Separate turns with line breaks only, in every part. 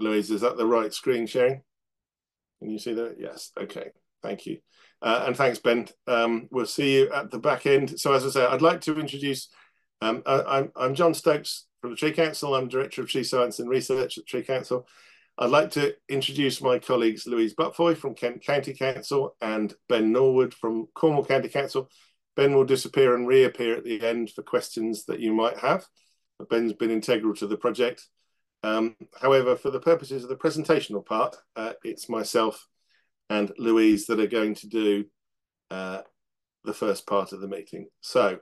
Louise, is that the right screen sharing? Can you see that? Yes. Okay. Thank you. And thanks, Ben. We'll see you at the back end. So as I say, I'd like to introduce, I'm John Stokes from the Tree Council. I'm Director of Tree Science and Research at Tree Council. I'd like to introduce my colleagues, Louise Butfoy from Kent County Council and Ben Norwood from Cornwall County Council. Ben will disappear and reappear at the end for questions that you might have. But Ben's been integral to the project. However, for the purposes of the presentational part, it's myself and Louise that are going to do the first part of the meeting. So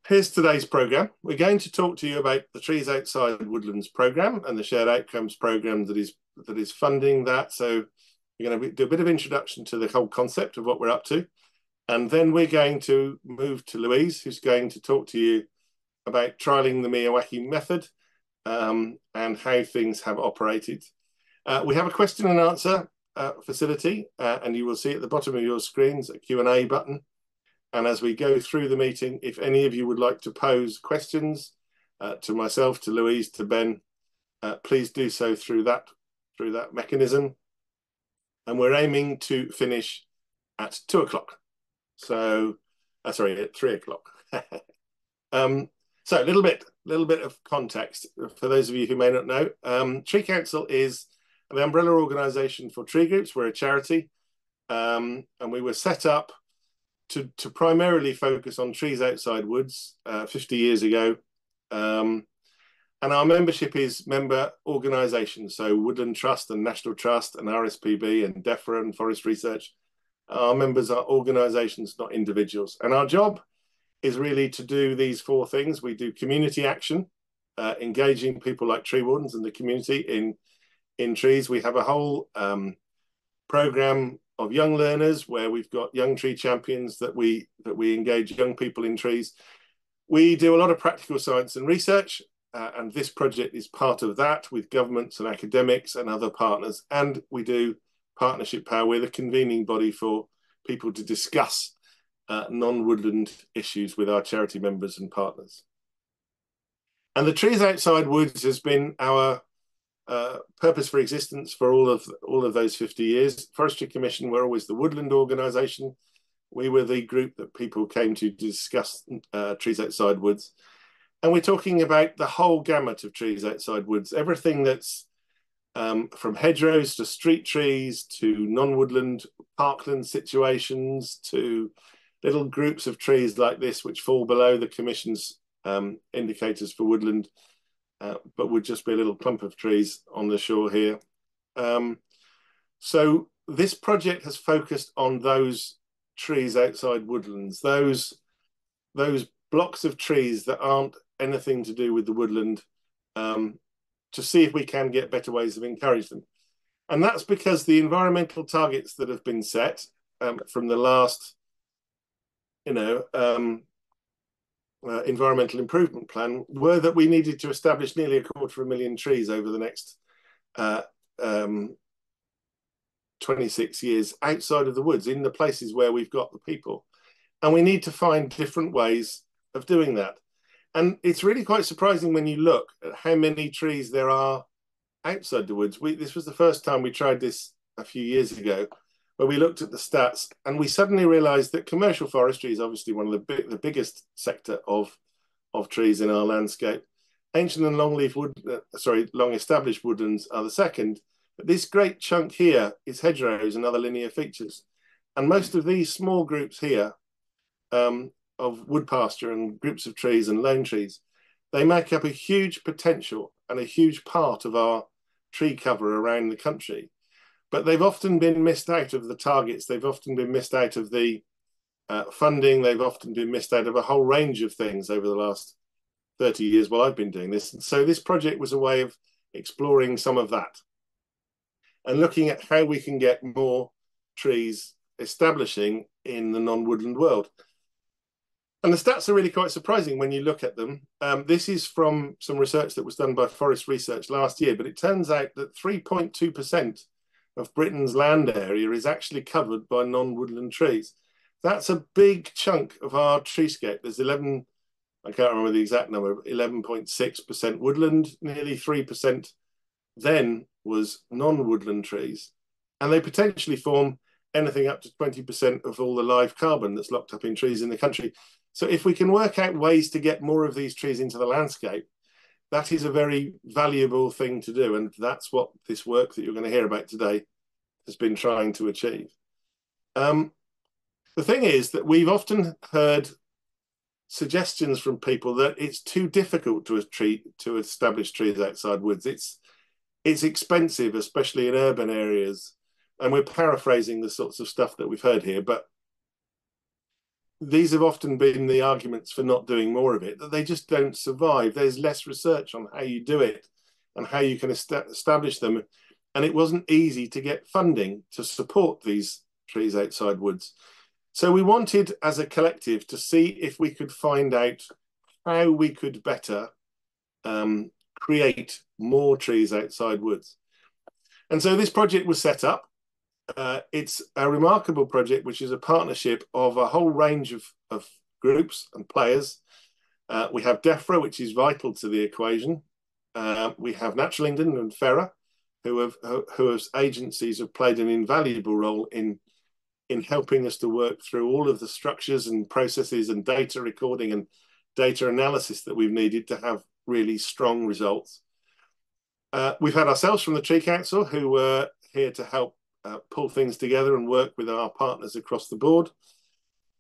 here's today's programme. We're going to talk to you about the Trees Outside Woodlands programme and the Shared Outcomes programme that is funding that. So we're going to do a bit of introduction to the whole concept of what we're up to. And then we're going to move to Louise, who's going to talk to you about trialling the Miyawaki method and how things have operated. We have a question and answer facility, and you will see at the bottom of your screens a Q&A button. And as we go through the meeting, if any of you would like to pose questions to myself, to Louise, to Ben, please do so through that mechanism. And we're aiming to finish at 2 o'clock. So, sorry, at 3 o'clock. So a little bit of context for those of you who may not know. Tree Council is the umbrella organisation for tree groups. We're a charity, and we were set up to primarily focus on trees outside woods 50 years ago. And our membership is member organisations, so Woodland Trust and National Trust and RSPB and DEFRA and Forest Research. Our members are organisations, not individuals. And our job is really to do these 4 things. We do community action, engaging people like tree wardens and the community in trees. We have a whole programme of young learners where we've got young tree champions that we engage young people in trees. We do a lot of practical science and research, and this project is part of that with governments and academics and other partners. And we do Partnership Power. We're the convening body for people to discuss non-woodland issues with our charity members and partners. And the Trees Outside Woods has been our purpose for existence for all of those 50 years. Forestry Commission were always the woodland organisation. We were the group that people came to discuss trees outside woods. And we're talking about the whole gamut of trees outside woods, everything that's from hedgerows to street trees to non-woodland parkland situations to little groups of trees like this, which fall below the Commission's indicators for woodland, but would just be a little clump of trees on the shore here. So this project has focused on those trees outside woodlands, those blocks of trees that aren't anything to do with the woodland, to see if we can get better ways of encouraging them. And that's because the environmental targets that have been set from the last, environmental improvement plan were that we needed to establish nearly 250,000 trees over the next 26 years outside of the woods, in the places where we've got the people. And we need to find different ways of doing that. And it's really quite surprising when you look at how many trees there are outside the woods. This was the first time we tried this a few years ago, where we looked at the stats and we suddenly realized that commercial forestry is obviously one of the biggest sector of trees in our landscape. Ancient and long established woodlands are the second. But this great chunk here is hedgerows and other linear features. And most of these small groups here of wood pasture and groups of trees and lone trees, they make up a huge potential and a huge part of our tree cover around the country. But they've often been missed out of the targets. They've often been missed out of the funding. They've often been missed out of a whole range of things over the last 30 years while I've been doing this. And so this project was a way of exploring some of that and looking at how we can get more trees establishing in the non-woodland world. And the stats are really quite surprising when you look at them. This is from some research that was done by Forest Research last year, but it turns out that 3.2% of Britain's land area is actually covered by non-woodland trees. That's a big chunk of our treescape. There's I can't remember the exact number, 11.6% woodland, nearly 3% then was non-woodland trees. And they potentially form anything up to 20% of all the live carbon that's locked up in trees in the country. So if we can work out ways to get more of these trees into the landscape, that is a very valuable thing to do. And that's what this work that you're going to hear about today has been trying to achieve. The thing is that we've often heard suggestions from people that it's too difficult to establish trees outside woods. It's expensive, especially in urban areas. And we're paraphrasing the sorts of stuff that we've heard here, but these have often been the arguments for not doing more of it, that they just don't survive. There's less research on how you do it and how you can establish them. And it wasn't easy to get funding to support these trees outside woods. So we wanted, as a collective, to see if we could find out how we could better create more trees outside woods. And so this project was set up. It's a remarkable project, which is a partnership of a whole range of groups and players. We have DEFRA, which is vital to the equation. We have Natural England and FERA, who as agencies have played an invaluable role in helping us to work through all of the structures and processes and data recording and data analysis that we've needed to have really strong results. We've had ourselves from the Tree Council, who were here to help pull things together and work with our partners across the board,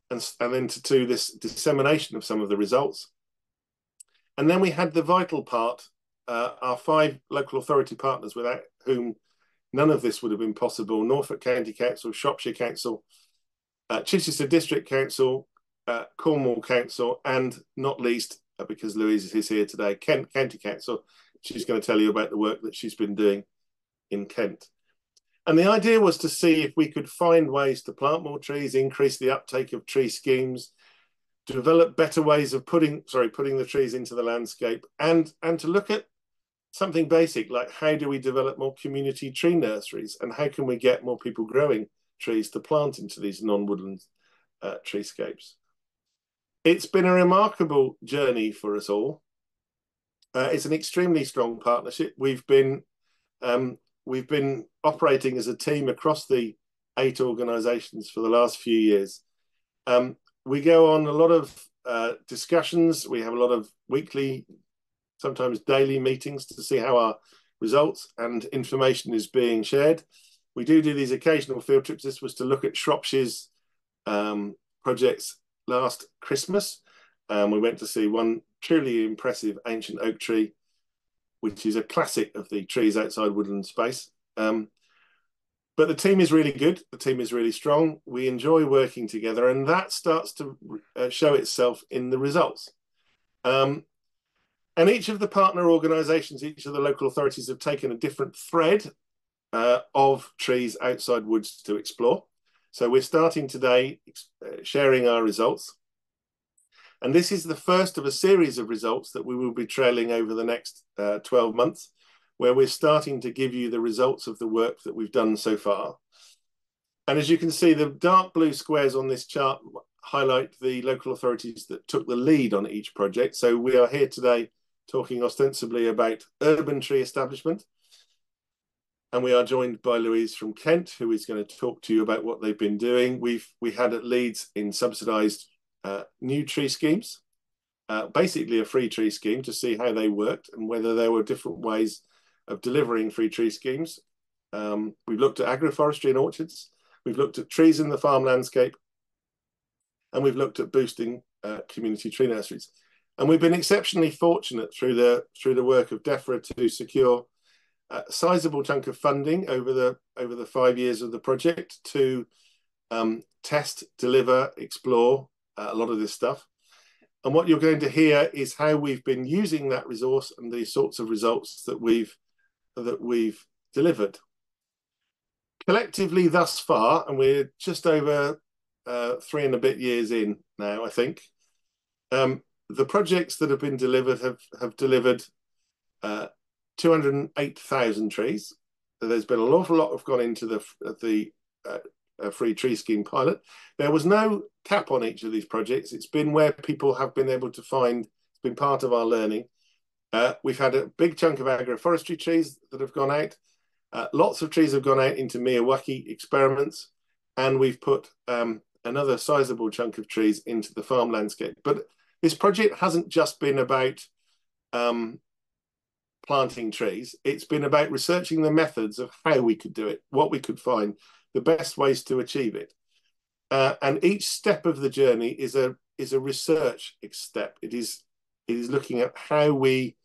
and then to do this dissemination of some of the results. And then we had the vital part, our 5 local authority partners, without whom none of this would have been possible: Norfolk County Council, Shropshire Council, Chichester District Council, Cornwall Council, and not least, because Louise is here today, Kent County Council. She's going to tell you about the work that she's been doing in Kent. And the idea was to see if we could find ways to plant more trees, increase the uptake of tree schemes, develop better ways of putting the trees into the landscape, and to look at something basic like how do we develop more community tree nurseries, and how can we get more people growing trees to plant into these non-woodland treescapes. It's been a remarkable journey for us all. It's an extremely strong partnership. We've been operating as a team across the 8 organisations for the last few years. We go on a lot of discussions. We have a lot of weekly, sometimes daily meetings to see how our results and information is being shared. We do these occasional field trips. This was to look at Shropshire's projects last Christmas. We went to see one truly impressive ancient oak tree, which is a classic of the trees outside woodland space. But the team is really good. The team is really strong. We enjoy working together, and that starts to show itself in the results. And each of the partner organisations, each of the local authorities have taken a different thread of trees outside woods to explore. So we're starting today sharing our results. And this is the first of a series of results that we will be trailing over the next 12 months, where we're starting to give you the results of the work that we've done so far. And as you can see, the dark blue squares on this chart highlight the local authorities that took the lead on each project. So we are here today talking ostensibly about urban tree establishment. And we are joined by Louise from Kent, who is going to talk to you about what they've been doing. We had at Leeds in subsidised new tree schemes, basically a free tree scheme, to see how they worked and whether there were different ways of delivering free tree schemes. We've looked at agroforestry and orchards. We've looked at trees in the farm landscape, and we've looked at boosting community tree nurseries. And we've been exceptionally fortunate through the work of DEFRA to secure a sizable chunk of funding over the 5 years of the project to test, deliver, explore a lot of this stuff. And what you're going to hear is how we've been using that resource and the sorts of results that we've delivered. Collectively thus far, and we're just over 3 and a bit years in now, I think, the projects that have been delivered have delivered 208,000 trees. So there's been an awful lot have gone into the free tree scheme pilot. There was no cap on each of these projects. It's been where people have been able to find It's been part of our learning. We've had a big chunk of agroforestry trees that have gone out. Lots of trees have gone out into Miyawaki experiments, and we've put another sizable chunk of trees into the farm landscape. But this project hasn't just been about planting trees. It's been about researching the methods of how we could do it, what we could find, the best ways to achieve it. And each step of the journey is a research step. It is looking at how we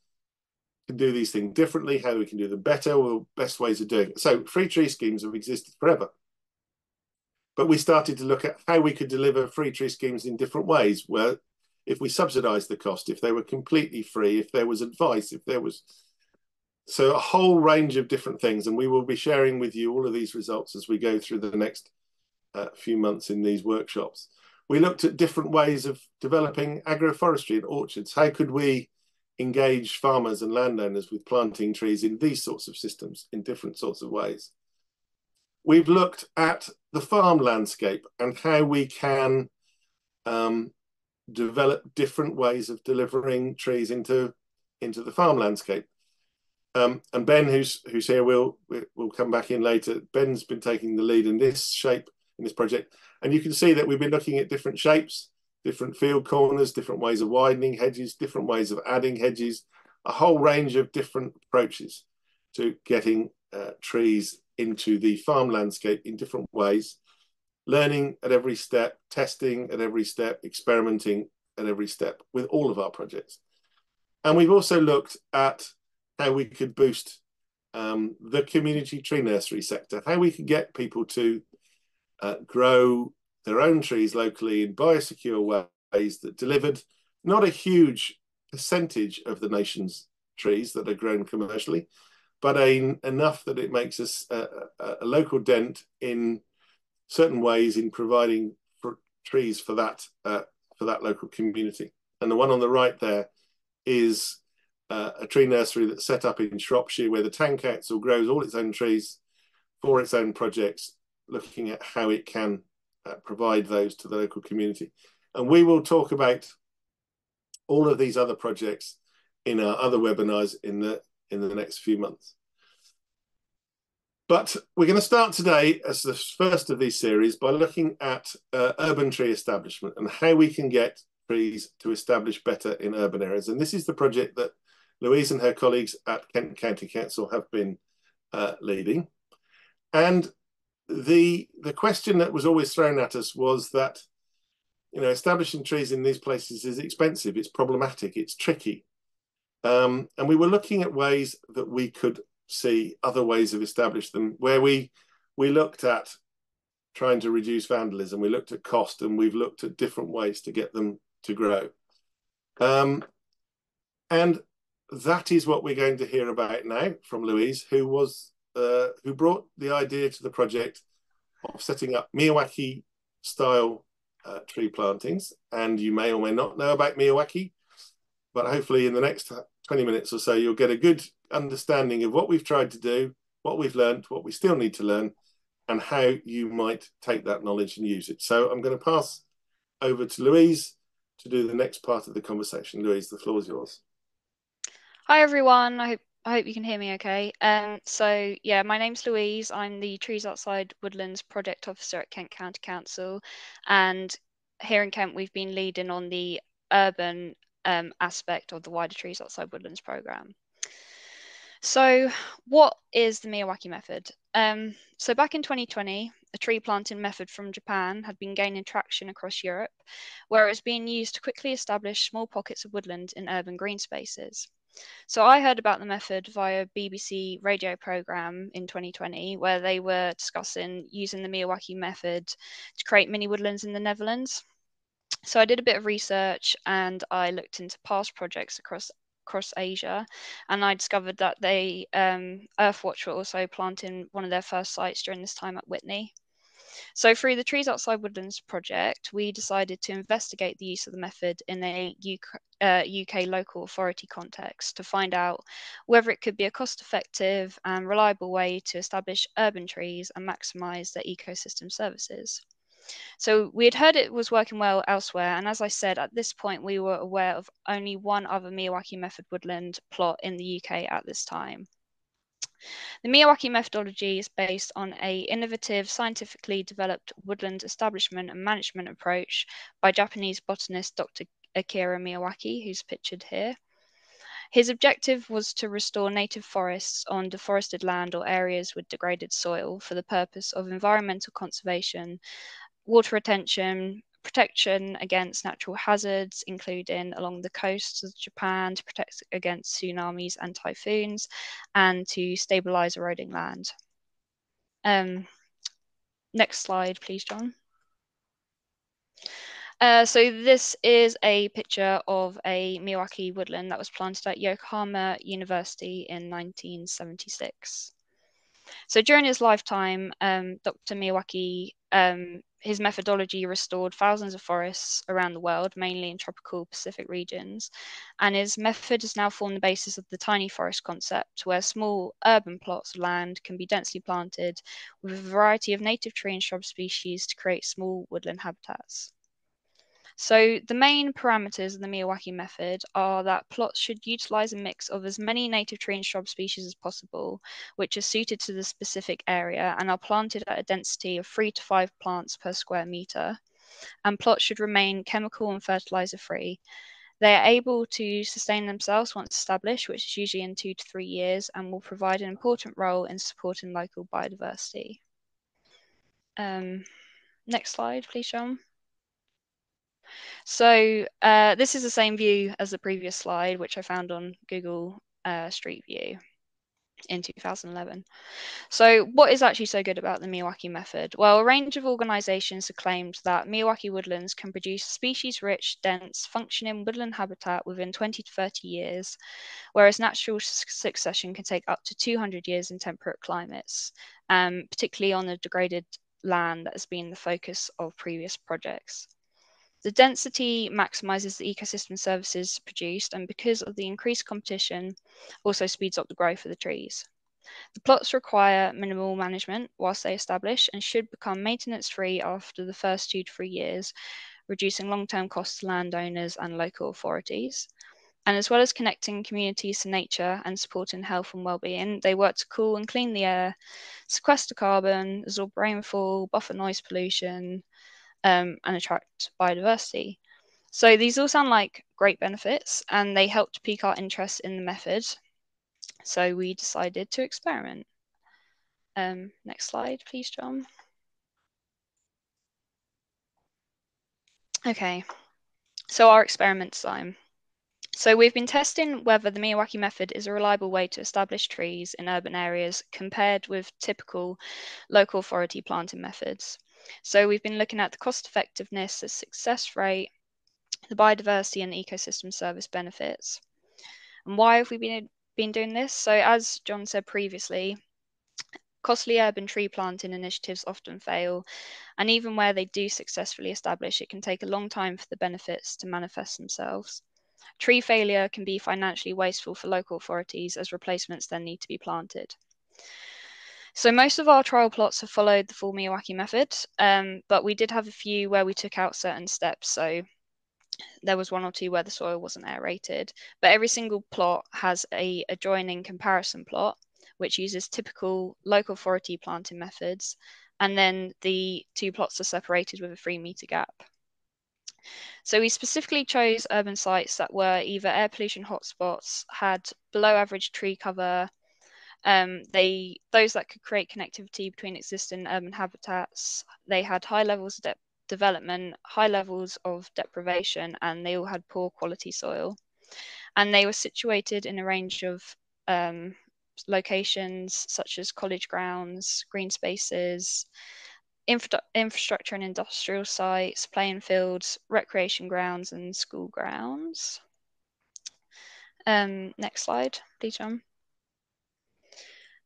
can do these things differently, how we can do them better, or best ways of doing it. So free tree schemes have existed forever. But we started to look at how we could deliver free tree schemes in different ways, where if we subsidized the cost, if they were completely free, if there was advice, if there was... So a whole range of different things. And we will be sharing with you all of these results as we go through the next few months in these workshops. We looked at different ways of developing agroforestry and orchards. How could we engage farmers and landowners with planting trees in these sorts of systems in different sorts of ways? We've looked at the farm landscape and how we can develop different ways of delivering trees into the farm landscape. And Ben, who's here, will come back in later. Ben's been taking the lead in this project, and you can see that we've been looking at different shapes, different field corners, different ways of widening hedges, different ways of adding hedges, a whole range of different approaches to getting trees into the farm landscape in different ways, learning at every step, testing at every step, experimenting at every step with all of our projects. And we've also looked at how we could boost the community tree nursery sector, how we could get people to grow their own trees locally in biosecure ways that delivered not a huge percentage of the nation's trees that are grown commercially, but enough that it makes us a local dent in certain ways in providing trees for that local community. And the one on the right there is a tree nursery that's set up in Shropshire, where the town council grows all its own trees for its own projects, looking at how it can provide those to the local community. And we will talk about all of these other projects in our other webinars in the next few months. But we're going to start today as the first of these series by looking at urban tree establishment and how we can get trees to establish better in urban areas. And this is the project that Louise and her colleagues at Kent County Council have been leading. And the question that was always thrown at us was that, establishing trees in these places is expensive, it's problematic, it's tricky. And we were looking at ways that we could see other ways of establishing them, where we looked at trying to reduce vandalism, we looked at cost, and we've looked at different ways to get them to grow. And that is what we're going to hear about now from Louise, who brought the idea to the project of setting up Miyawaki style tree plantings. And you may or may not know about Miyawaki, but hopefully in the next 20 minutes or so, you'll get a good understanding of what we've tried to do, what we've learned, what we still need to learn, and how you might take that knowledge and use it. So I'm going to pass over to Louise to do the next part of the conversation. Louise, the floor is yours.
Hi everyone, I hope you can hear me okay. So yeah, my name's Louise. I'm the Trees Outside Woodlands Project Officer at Kent County Council, and here in Kent we've been leading on the urban aspect of the wider Trees Outside Woodlands programme. So what is the Miyawaki method? So back in 2020, a tree planting method from Japan had been gaining traction across Europe, where it was being used to quickly establish small pockets of woodland in urban green spaces. So I heard about the method via a BBC radio programme in 2020, where they were discussing using the Miyawaki method to create mini woodlands in the Netherlands. So I did a bit of research and I looked into past projects across Asia, and I discovered that Earthwatch were also planting one of their first sites during this time at Whitney. So through the Trees Outside Woodlands project, we decided to investigate the use of the method in a UK local authority context to find out whether it could be a cost-effective and reliable way to establish urban trees and maximise their ecosystem services. So we had heard it was working well elsewhere, and as I said, at this point we were aware of only one other Miyawaki method woodland plot in the UK at this time. The Miyawaki methodology is based on an innovative, scientifically developed woodland establishment and management approach by Japanese botanist Dr. Akira Miyawaki, who's pictured here. His objective was to restore native forests on deforested land or areas with degraded soil for the purpose of environmental conservation, water retention, protection against natural hazards, including along the coasts of Japan to protect against tsunamis and typhoons, and to stabilize eroding land. Next slide, please, John. So this is a picture of a Miyawaki woodland that was planted at Yokohama University in 1976. So during his lifetime, Dr. Miyawaki, his methodology restored thousands of forests around the world, mainly in tropical Pacific regions. And his method has now formed the basis of the tiny forest concept, where small urban plots of land can be densely planted with a variety of native tree and shrub species to create small woodland habitats. So the main parameters of the Miyawaki method are that plots should utilize a mix of as many native tree and shrub species as possible, which are suited to the specific area and are planted at a density of 3 to 5 plants per square meter. And plots should remain chemical and fertilizer free. They are able to sustain themselves once established, which is usually in 2 to 3 years, and will provide an important role in supporting local biodiversity. Next slide, please, Sean. So this is the same view as the previous slide, which I found on Google Street View in 2011. So what is actually so good about the Miyawaki method? Well, a range of organizations have claimed that Miyawaki woodlands can produce species-rich, dense, functioning woodland habitat within 20 to 30 years, whereas natural succession can take up to 200 years in temperate climates, particularly on the degraded land that has been the focus of previous projects. The density maximizes the ecosystem services produced, and because of the increased competition, also speeds up the growth of the trees. The plots require minimal management whilst they establish and should become maintenance free after the first 2 to 3 years, reducing long term costs to landowners and local authorities. And as well as connecting communities to nature and supporting health and well-being, they work to cool and clean the air, sequester carbon, absorb rainfall, buffer noise pollution, and attract biodiversity. So these all sound like great benefits, and they helped pique our interest in the method. So we decided to experiment. Next slide, please, John. Okay, so our experiment design. So we've been testing whether the Miyawaki method is a reliable way to establish trees in urban areas compared with typical local authority planting methods. So we've been looking at the cost effectiveness, the success rate, the biodiversity and ecosystem service benefits. And why have we been doing this? So as John said previously, costly urban tree planting initiatives often fail, and even where they do successfully establish, it can take a long time for the benefits to manifest themselves. Tree failure can be financially wasteful for local authorities as replacements then need to be planted. So most of our trial plots have followed the full Miyawaki method, but we did have a few where we took out certain steps. So there was 1 or 2 where the soil wasn't aerated, but every single plot has a adjoining comparison plot, which uses typical local authority planting methods, and then the 2 plots are separated with a 3-meter gap. So we specifically chose urban sites that were either air pollution hotspots, had below average tree cover, those that could create connectivity between existing urban habitats. They had high levels of development, high levels of deprivation, and they all had poor quality soil. And they were situated in a range of locations such as college grounds, green spaces, infrastructure and industrial sites, playing fields, recreation grounds, and school grounds. Next slide, please, John.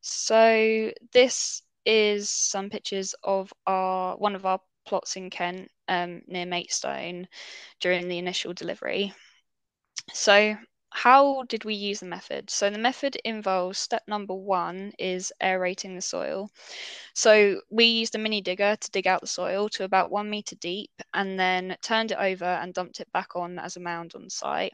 So this is some pictures of one of our plots in Kent, near Maidstone, during the initial delivery. So how did we use the method? So the method involves step number one is aerating the soil. So we used a mini digger to dig out the soil to about 1 meter deep and then turned it over and dumped it back on as a mound on site.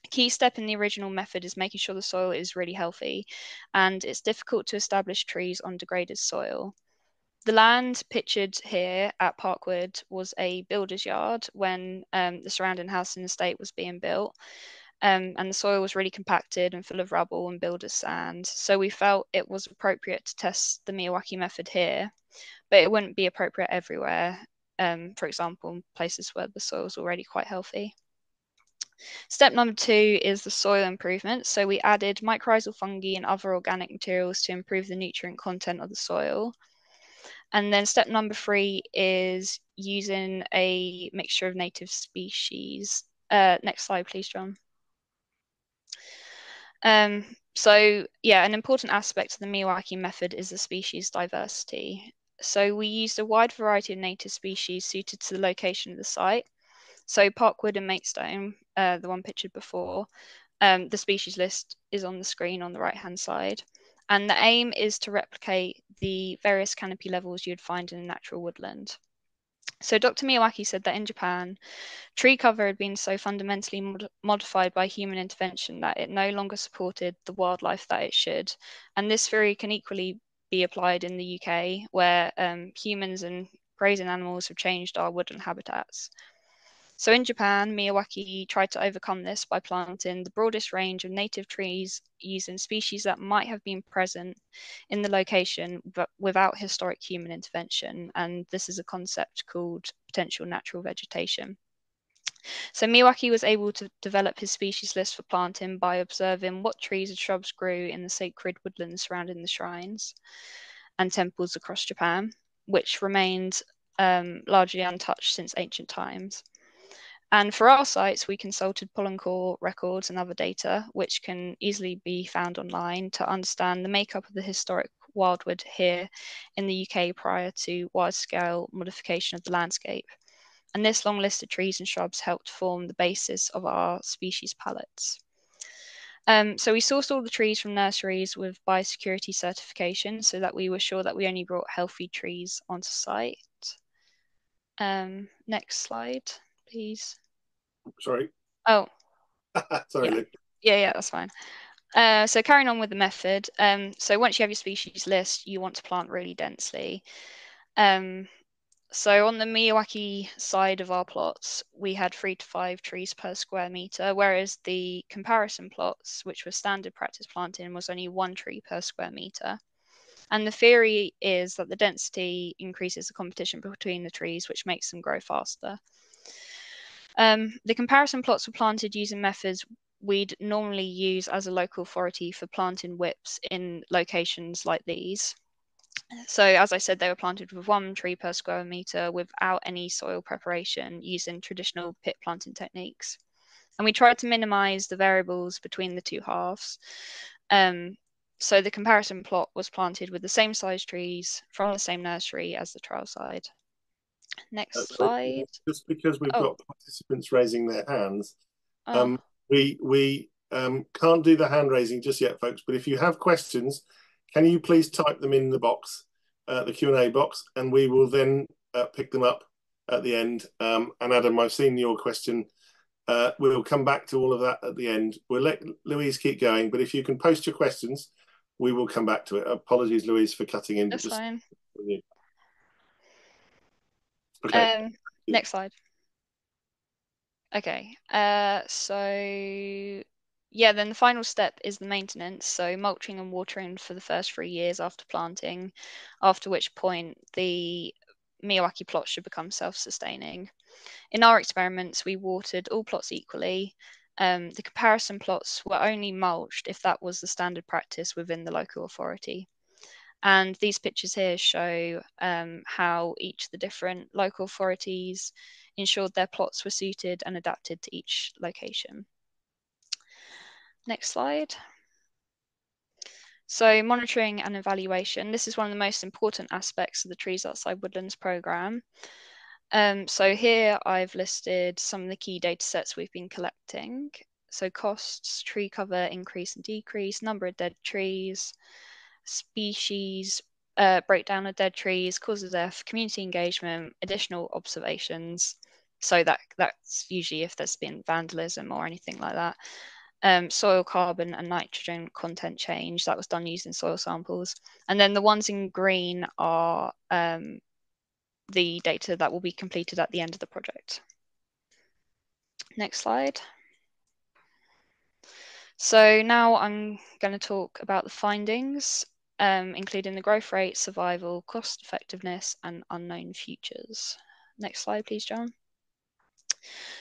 A key step in the original method is making sure the soil is really healthy, and it's difficult to establish trees on degraded soil. The land pictured here at Parkwood was a builder's yard when the surrounding house and estate was being built. And the soil was really compacted and full of rubble and builder's sand. So we felt it was appropriate to test the Miyawaki method here, but it wouldn't be appropriate everywhere. For example, places where the soil is already quite healthy. Step number two is the soil improvement. So we added mycorrhizal fungi and other organic materials to improve the nutrient content of the soil. And then step number three is using a mixture of native species. Next slide, please, John. So yeah, an important aspect of the Miyawaki method is the species diversity. So we used a wide variety of native species suited to the location of the site. So Parkwood and Matestone, the one pictured before, the species list is on the screen on the right-hand side. And the aim is to replicate the various canopy levels you'd find in a natural woodland. So Dr. Miyawaki said that in Japan, tree cover had been so fundamentally modified by human intervention that it no longer supported the wildlife that it should. And this theory can equally be applied in the UK, where humans and grazing animals have changed our woodland habitats. So in Japan, Miyawaki tried to overcome this by planting the broadest range of native trees using species that might have been present in the location but without historic human intervention. And this is a concept called potential natural vegetation. So Miyawaki was able to develop his species list for planting by observing what trees and shrubs grew in the sacred woodlands surrounding the shrines and temples across Japan, which remained largely untouched since ancient times. And for our sites, we consulted pollen core records and other data, which can easily be found online to understand the makeup of the historic wildwood here in the UK prior to wide-scale modification of the landscape. And this long list of trees and shrubs helped form the basis of our species palettes. So we sourced all the trees from nurseries with biosecurity certification so that we were sure that we only brought healthy trees onto site. Next slide, please.
Sorry.
Oh,
Sorry,
yeah.
Luke.
Yeah, that's fine. So carrying on with the method. So once you have your species list, you want to plant really densely. So on the Miyawaki side of our plots, we had 3 to 5 trees per square meter, whereas the comparison plots, which were standard practice planting, was only 1 tree per square meter. And the theory is that the density increases the competition between the trees, which makes them grow faster. The comparison plots were planted using methods we'd normally use as a local authority for planting whips in locations like these. So as I said, they were planted with 1 tree per square meter without any soil preparation using traditional pit planting techniques. And we tried to minimize the variables between the two halves. So the comparison plot was planted with the same size trees from the same nursery as the trial side. Next slide.
Just because we've
Oh,
got participants raising their hands,
oh,
we can't do the hand raising just yet, folks. But if you have questions, can you please type them in the box, the Q&A box, and we will then pick them up at the end. And Adam, I've seen your question. We'll come back to all of that at the end. We'll let Louise keep going, but if you can post your questions, we will come back to it. Apologies, Louise, for cutting in.
that's fine.
Okay.
Next slide. Okay, so yeah, then the final step is the maintenance. So mulching and watering for the first 3 years after planting, after which point the Miyawaki plot should become self-sustaining. In our experiments, we watered all plots equally. The comparison plots were only mulched if that was the standard practice within the local authority. And these pictures here show how each of the different local authorities ensured their plots were suited and adapted to each location. Next slide. So monitoring and evaluation. This is one of the most important aspects of the Trees Outside Woodlands programme. So here I've listed some of the key data sets we've been collecting. So costs, tree cover, increase and decrease, number of dead trees, species, breakdown of dead trees, cause of death, community engagement, additional observations. So that's usually if there's been vandalism or anything like that. Soil carbon and nitrogen content change, that was done using soil samples. And then the ones in green are the data that will be completed at the end of the project. Next slide. So now I'm going to talk about the findings, including the growth rate, survival, cost effectiveness, and unknown futures. Next slide, please, John.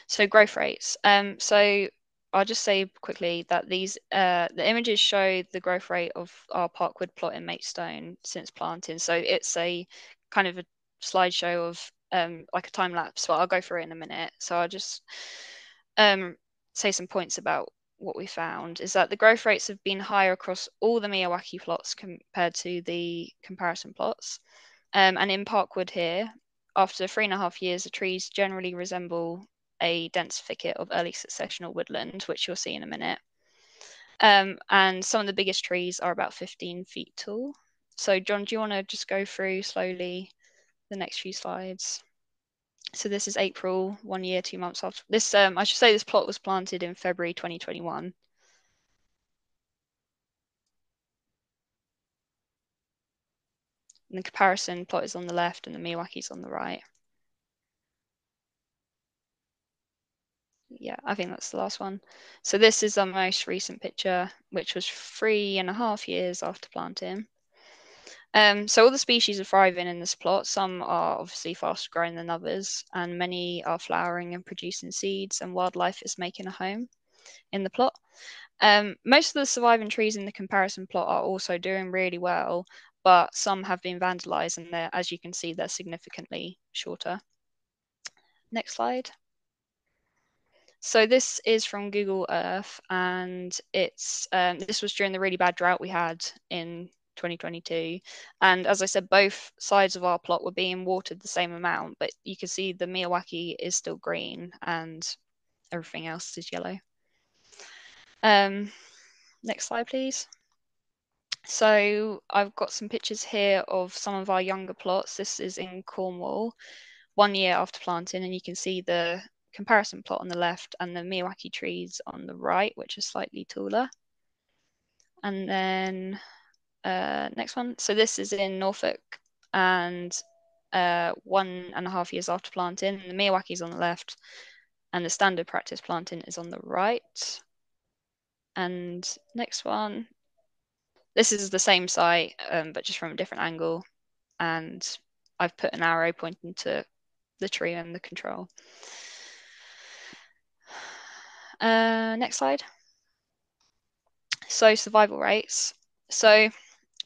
So growth rates. So I'll just say quickly that these the images show the growth rate of our parkwood plot in Matestone since planting. So it's a kind of a slideshow of like a time lapse, but I'll go through it in a minute. So I'll just say some points about what we found is that the growth rates have been higher across all the Miyawaki plots compared to the comparison plots. And in Parkwood here, after 3.5 years, the trees generally resemble a dense thicket of early successional woodland, which you'll see in a minute. And some of the biggest trees are about 15 feet tall. So John, do you want to just go through slowly the next few slides? So this is April, 1 year, 2 months after this. I should say this plot was planted in February 2021. And the comparison plot is on the left and the Miyawaki's on the right. Yeah, I think that's the last one. So this is our most recent picture, which was 3.5 years after planting. So all the species are thriving in this plot. Some are obviously faster growing than others, and many are flowering and producing seeds, and wildlife is making a home in the plot. Most of the surviving trees in the comparison plot are also doing really well, but some have been vandalized, and as you can see, they're significantly shorter. Next slide. So this is from Google Earth, and it's this was during the really bad drought we had in 2022. And as I said, both sides of our plot were being watered the same amount, but you can see the Miyawaki is still green and everything else is yellow. Next slide, please. So I've got some pictures here of some of our younger plots. This is in Cornwall, 1 year after planting, and you can see the comparison plot on the left and the Miyawaki trees on the right, which are slightly taller. And then next one. So this is in Norfolk, and 1.5 years after planting. The Miyawaki's on the left, and the standard practice planting is on the right. And next one. This is the same site, but just from a different angle. And I've put an arrow pointing to the tree and the control. Next slide. So survival rates. So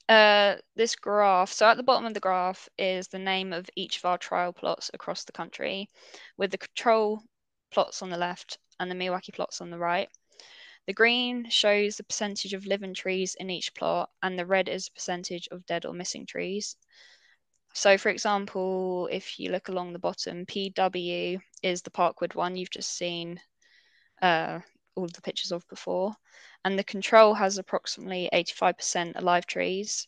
this graph, so at the bottom of the graph is the name of each of our trial plots across the country, with the control plots on the left and the Miyawaki plots on the right. The green shows the percentage of living trees in each plot, and the red is the percentage of dead or missing trees. So for example, if you look along the bottom, PW is the Parkwood one you've just seen all the pictures of before. And the control has approximately 85% alive trees.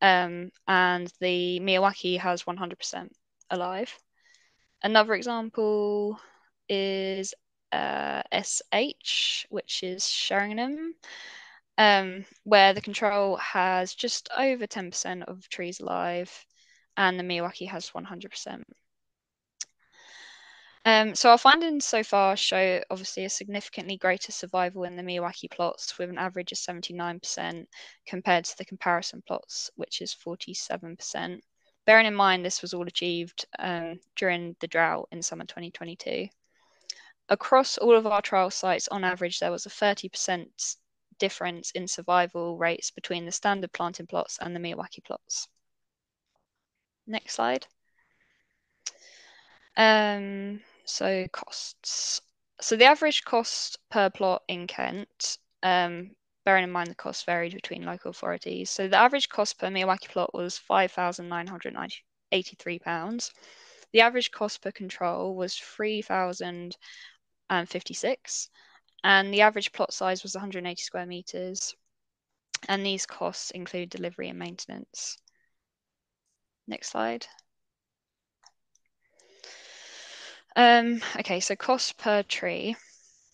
And the Miyawaki has 100% alive. Another example is SH, which is Sheringham, where the control has just over 10% of trees alive, and the Miyawaki has 100%. So our findings so far show obviously a significantly greater survival in the Miyawaki plots, with an average of 79% compared to the comparison plots, which is 47%. Bearing in mind this was all achieved during the drought in summer 2022. Across all of our trial sites, on average, there was a 30% difference in survival rates between the standard planting plots and the Miyawaki plots. Next slide. So costs. So the average cost per plot in Kent, bearing in mind the costs varied between local authorities. So the average cost per Miyawaki plot was £5,983. The average cost per control was £3,056, and the average plot size was 180 square meters. And these costs include delivery and maintenance. Next slide. Okay, so cost per tree.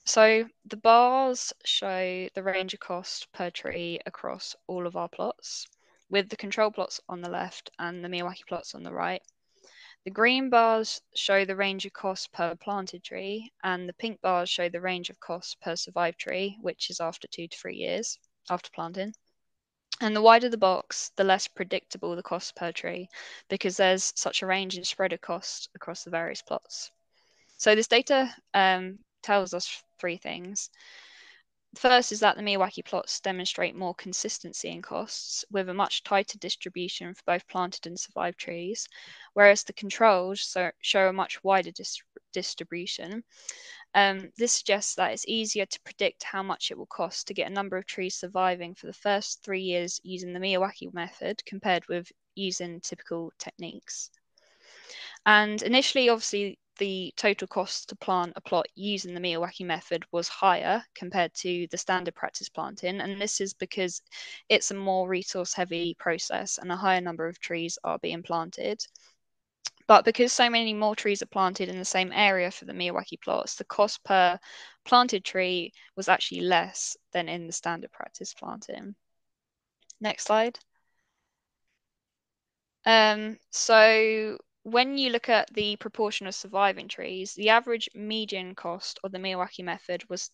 So the bars show the range of cost per tree across all of our plots, with the control plots on the left and the Miyawaki plots on the right. The green bars show the range of cost per planted tree, and the pink bars show the range of cost per survived tree, which is after 2 to 3 years after planting. And the wider the box, the less predictable the cost per tree, because there's such a range and spread of cost across the various plots. So this data tells us three things. The first is that the Miyawaki plots demonstrate more consistency in costs, with a much tighter distribution for both planted and survived trees, whereas the controls show a much wider distribution. This suggests that it's easier to predict how much it will cost to get a number of trees surviving for the first 3 years using the Miyawaki method compared with using typical techniques. And initially, obviously, the total cost to plant a plot using the Miyawaki method was higher compared to the standard practice planting. And this is because it's a more resource heavy process and a higher number of trees are being planted. But because so many more trees are planted in the same area for the Miyawaki plots, the cost per planted tree was actually less than in the standard practice planting. Next slide. So when you look at the proportion of surviving trees, the average median cost of the Miyawaki method was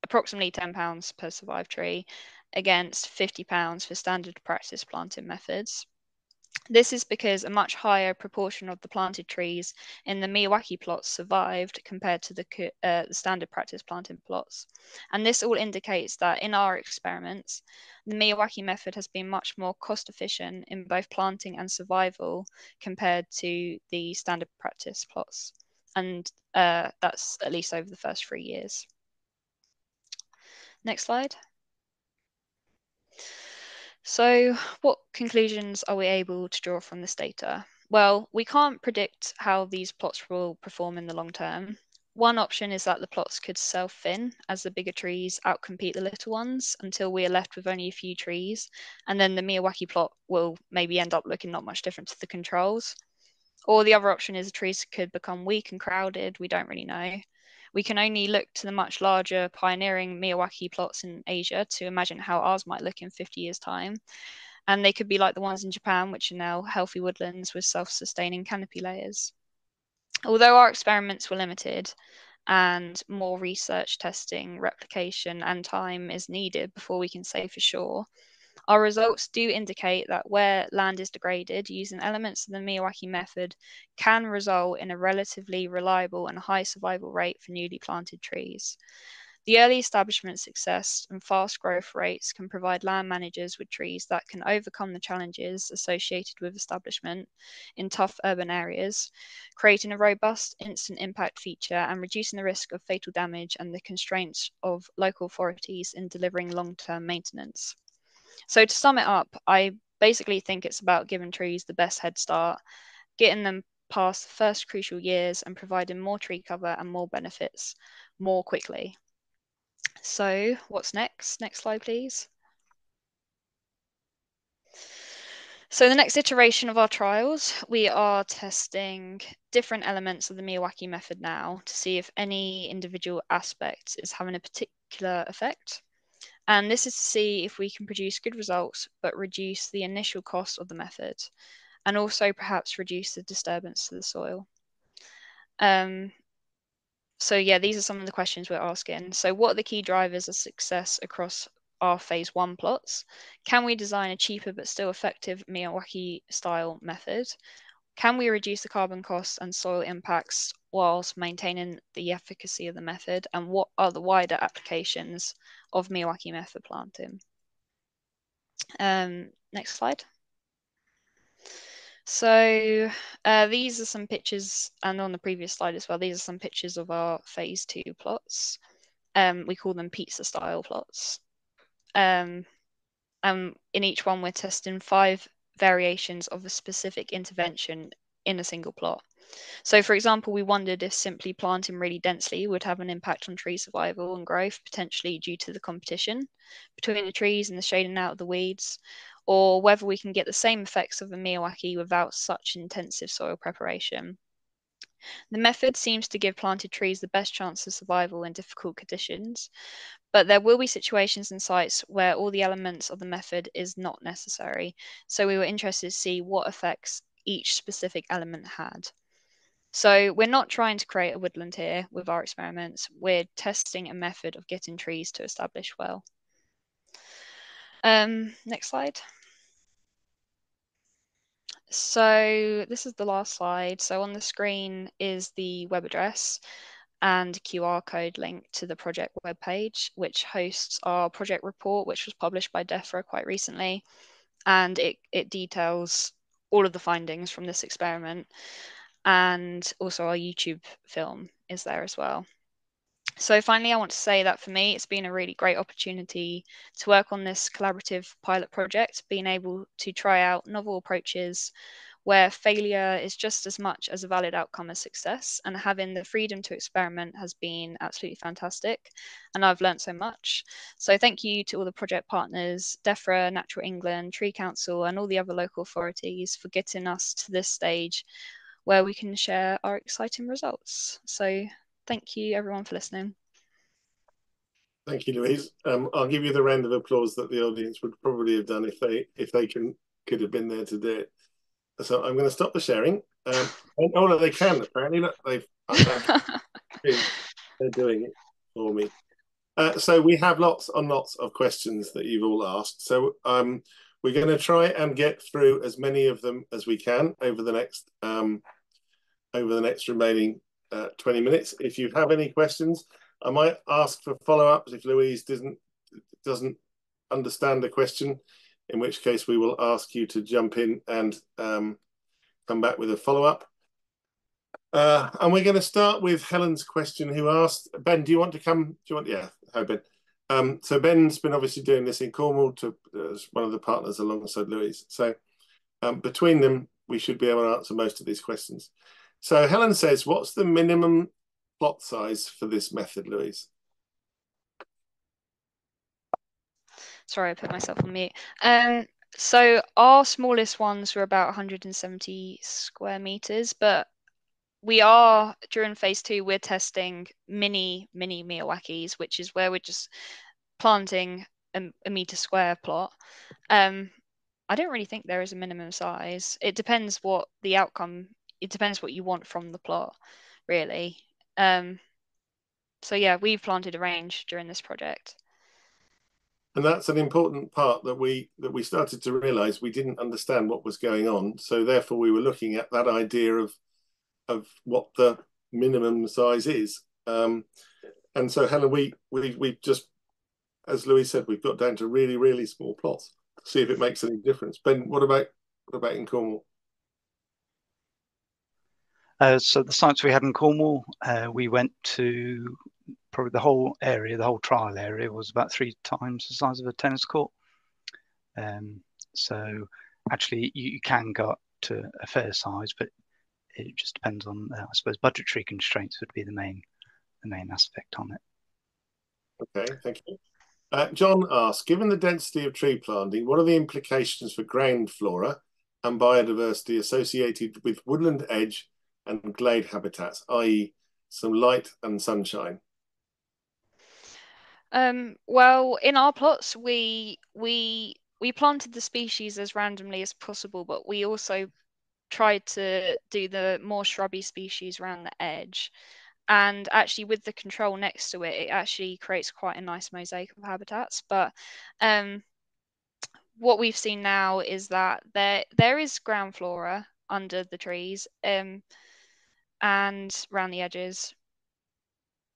approximately £10 per survived tree against £50 for standard practice planting methods. This is because a much higher proportion of the planted trees in the Miyawaki plots survived compared to the standard practice planting plots. And this all indicates that in our experiments, the Miyawaki method has been much more cost efficient in both planting and survival compared to the standard practice plots. And that's at least over the first 3 years. Next slide. So, what conclusions are we able to draw from this data? Well, we can't predict how these plots will perform in the long term. One option is that the plots could self-thin as the bigger trees outcompete the little ones until we are left with only a few trees, and then the Miyawaki plot will maybe end up looking not much different to the controls. Or the other option is the trees could become weak and crowded. We don't really know. We can only look to the much larger pioneering Miyawaki plots in Asia to imagine how ours might look in 50 years' time. And they could be like the ones in Japan, which are now healthy woodlands with self-sustaining canopy layers. Although our experiments were limited and more research, testing, replication, and time is needed before we can say for sure, our results do indicate that where land is degraded, using elements of the Miyawaki method can result in a relatively reliable and high survival rate for newly planted trees. The early establishment success and fast growth rates can provide land managers with trees that can overcome the challenges associated with establishment in tough urban areas, creating a robust instant impact feature and reducing the risk of fatal damage and the constraints of local authorities in delivering long-term maintenance. So to sum it up, I basically think it's about giving trees the best head start, getting them past the first crucial years and providing more tree cover and more benefits more quickly. So what's next? Next slide, please. So the next iteration of our trials, we are testing different elements of the Miyawaki method now to see if any individual aspect is having a particular effect. And this is to see if we can produce good results, but reduce the initial cost of the method, and also perhaps reduce the disturbance to the soil. So yeah, these are some of the questions we're asking. So what are the key drivers of success across our phase 1 plots? Can we design a cheaper but still effective Miyawaki style method? Can we reduce the carbon costs and soil impacts whilst maintaining the efficacy of the method? And what are the wider applications of Miyawaki method planting? Next slide. So these are some pictures, and on the previous slide as well, these are some pictures of our phase 2 plots. We call them pizza style plots. And in each one, we're testing 5 variations of a specific intervention in a single plot. So, for example, we wondered if simply planting really densely would have an impact on tree survival and growth, potentially due to the competition between the trees and the shading out of the weeds, or whether we can get the same effects of a Miyawaki without such intensive soil preparation. The method seems to give planted trees the best chance of survival in difficult conditions, but there will be situations and sites where all the elements of the method is not necessary. So we were interested to see what effects each specific element had. So we're not trying to create a woodland here with our experiments. We're testing a method of getting trees to establish well. Next slide. So this is the last slide. So on the screen is the web address and QR code link to the project webpage, which hosts our project report, which was published by DEFRA quite recently. And it details all of the findings from this experiment. And also our YouTube film is there as well. So finally, I want to say that for me, it's been a really great opportunity to work on this collaborative pilot project, being able to try out novel approaches where failure is just as much as a valid outcome as success, and having the freedom to experiment has been absolutely fantastic, and I've learned so much. So thank you to all the project partners, DEFRA, Natural England, Tree Council, and all the other local authorities for getting us to this stage where we can share our exciting results. So thank you everyone for listening.
Thank you, Louise. I'll give you the round of applause that the audience would probably have done if they could have been there to do it. So I'm going to stop the sharing. Oh no, they can apparently. Look, they're doing it for me. So we have lots and lots of questions that you've all asked. So we're going to try and get through as many of them as we can over the next remaining 20 minutes. If you have any questions, I might ask for follow-ups if Louise doesn't understand the question, in which case we will ask you to jump in and come back with a follow-up. And we're going to start with Helen's question, who asked, Ben, do you want to come? Yeah, hi, Ben. So Ben's been obviously doing this in Cornwall as one of the partners alongside Louise. So between them, we should be able to answer most of these questions. So Helen says, what's the minimum plot size for this method, Louise?
Sorry, I put myself on mute. So our smallest ones were about 170 square meters, but we are, during phase 2, we're testing mini Miyawakis, which is where we're just planting a meter square plot. I don't really think there is a minimum size. It depends what the outcome, it depends what you want from the plot, really. So yeah, we've planted a range during this project.
And that's an important part that we started to realize we didn't understand what was going on. So therefore we were looking at that idea of what the minimum size is. And so Helen, we just, as Louise said, we've got down to really, really small plots to see if it makes any difference. Ben, what about in Cornwall?
So the sites we had in Cornwall, we went to probably the whole area, the whole trial area was about 3 times the size of a tennis court. So actually you can go up to a fair size, but it just depends on, I suppose, budgetary constraints would be the main aspect on it.
Okay, thank you. John asks, given the density of tree planting, what are the implications for ground flora and biodiversity associated with woodland edge and glade habitats, i.e. some light and sunshine?
Well, in our plots, we planted the species as randomly as possible, but we also tried to do the more shrubby species around the edge. And actually, with the control next to it, it actually creates quite a nice mosaic of habitats. But what we've seen now is that there is ground flora under the trees and around the edges.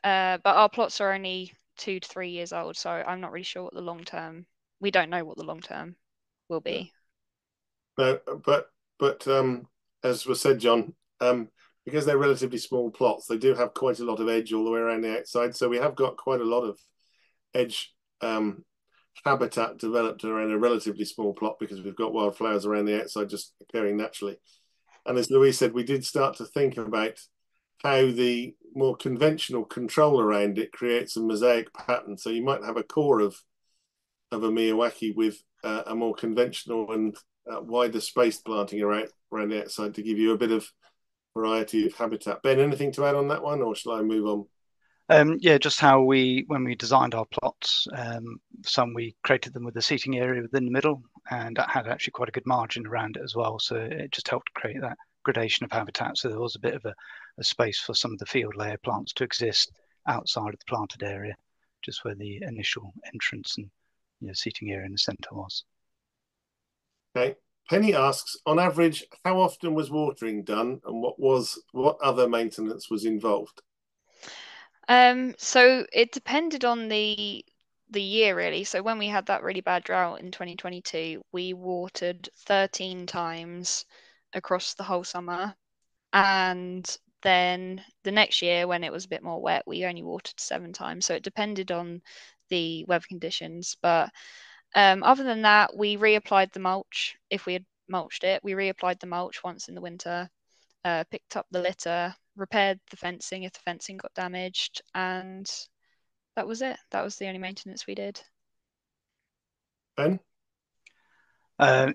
But our plots are only 2 to 3 years old, so I'm not really sure what the long term. We don't know what the long term will be.
No, but as was said, John, because they're relatively small plots, they do have quite a lot of edge all the way around the outside. So we have got quite a lot of edge habitat developed around a relatively small plot because we've got wildflowers around the outside just occurring naturally. And as Louise said, we did start to think about how the more conventional control around it creates a mosaic pattern. So you might have a core of a Miyawaki with a more conventional and wider spaced planting around the outside to give you a bit of variety of habitat. Ben, anything to add on that one, or shall I move on?
Yeah, just how when we designed our plots, some we created them with a seating area within the middle, and that had actually quite a good margin around it as well. So it just helped create that gradation of habitat. So there was a bit of a space for some of the field layer plants to exist outside of the planted area, just where the initial entrance and seating area in the centre was.
Okay. Penny asks, on average, how often was watering done, and what other maintenance was involved?
So it depended on the year really. So when we had that really bad drought in 2022, we watered 13 times across the whole summer. And then the next year when it was a bit more wet, we only watered 7 times. So it depended on the weather conditions. But other than that, we reapplied the mulch. If we had mulched it, we reapplied the mulch once in the winter, picked up the litter, repaired the fencing if the fencing got damaged, and that was it. That was the only maintenance we did.
Ben?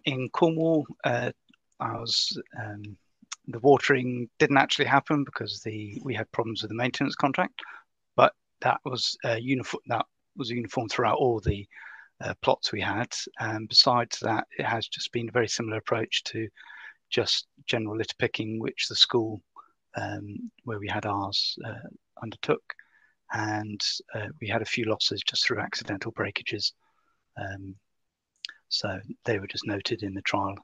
In Cornwall, I was the watering didn't actually happen because we had problems with the maintenance contract, but that was uniform throughout all the plots we had. And besides that, it has just been a very similar approach to just general litter picking, which the school where we had ours undertook, and we had a few losses just through accidental breakages. So they were just noted in the trial.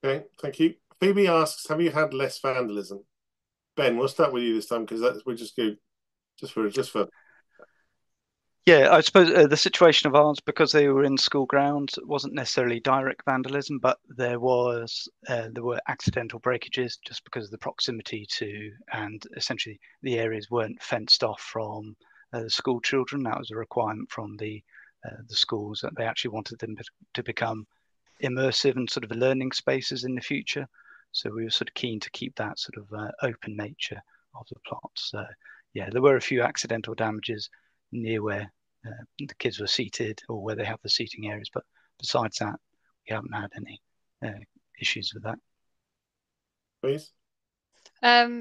Okay, thank you. Phoebe asks, have you had less vandalism? Ben, we'll start with you this time because we'll just go just for.
Yeah, I suppose the situation of ours, because they were in school grounds, wasn't necessarily direct vandalism, but there were accidental breakages just because of the proximity to, and essentially the areas weren't fenced off from the school children. That was a requirement from the schools, that they actually wanted them to become immersive and sort of learning spaces in the future. So we were sort of keen to keep that sort of open nature of the plots. So yeah, there were a few accidental damages near where the kids were seated or where they have the seating areas, but besides that, we haven't had any issues with that.
Please.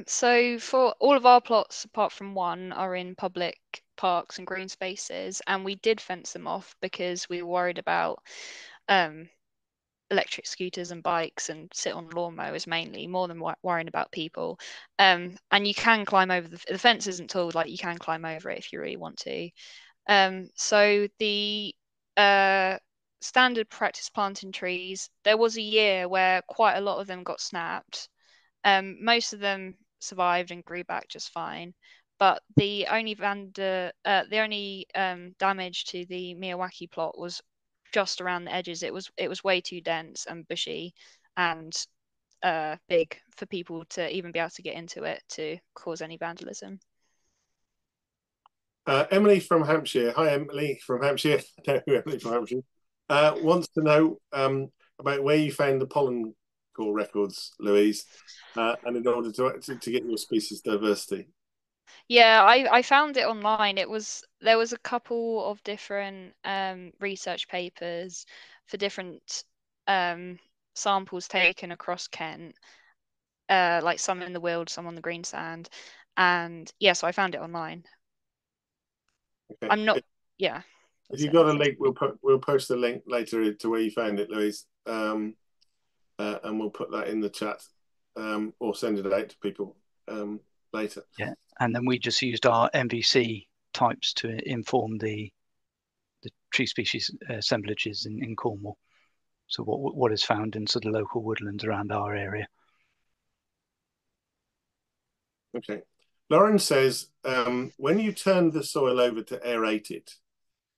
So for all of our plots, apart from one, are in public parks and green spaces, and we did fence them off because we were worried about electric scooters and bikes and sit on lawnmowers mainly, more than worrying about people. And you can climb over the fence isn't tall, like you can climb over it if you really want to. So the standard practice planting trees, there was a year where quite a lot of them got snapped. Most of them survived and grew back just fine. But the only damage to the Miyawaki plot was just around the edges. It was way too dense and bushy and big for people to even be able to get into it to cause any vandalism.
Emily from Hampshire. Hi, Emily from Hampshire. No, Emily from Hampshire wants to know about where you found the pollen core records, Louise, and in order to get your species diversity.
Yeah, I found it online. There was a couple of different research papers for different samples taken across Kent, like some in the Weald, some on the green sand, and yeah, so I found it online.
Okay.
I'm not. Yeah.
If you've got a link, we'll post the link later to where you found it, Louise, and we'll put that in the chat, or send it out to people later.
Yeah, and then we just used our MVC types to inform the tree species assemblages in Cornwall. So what is found in sort of local woodlands around our area.
Okay. Lauren says, when you turned the soil over to aerate it,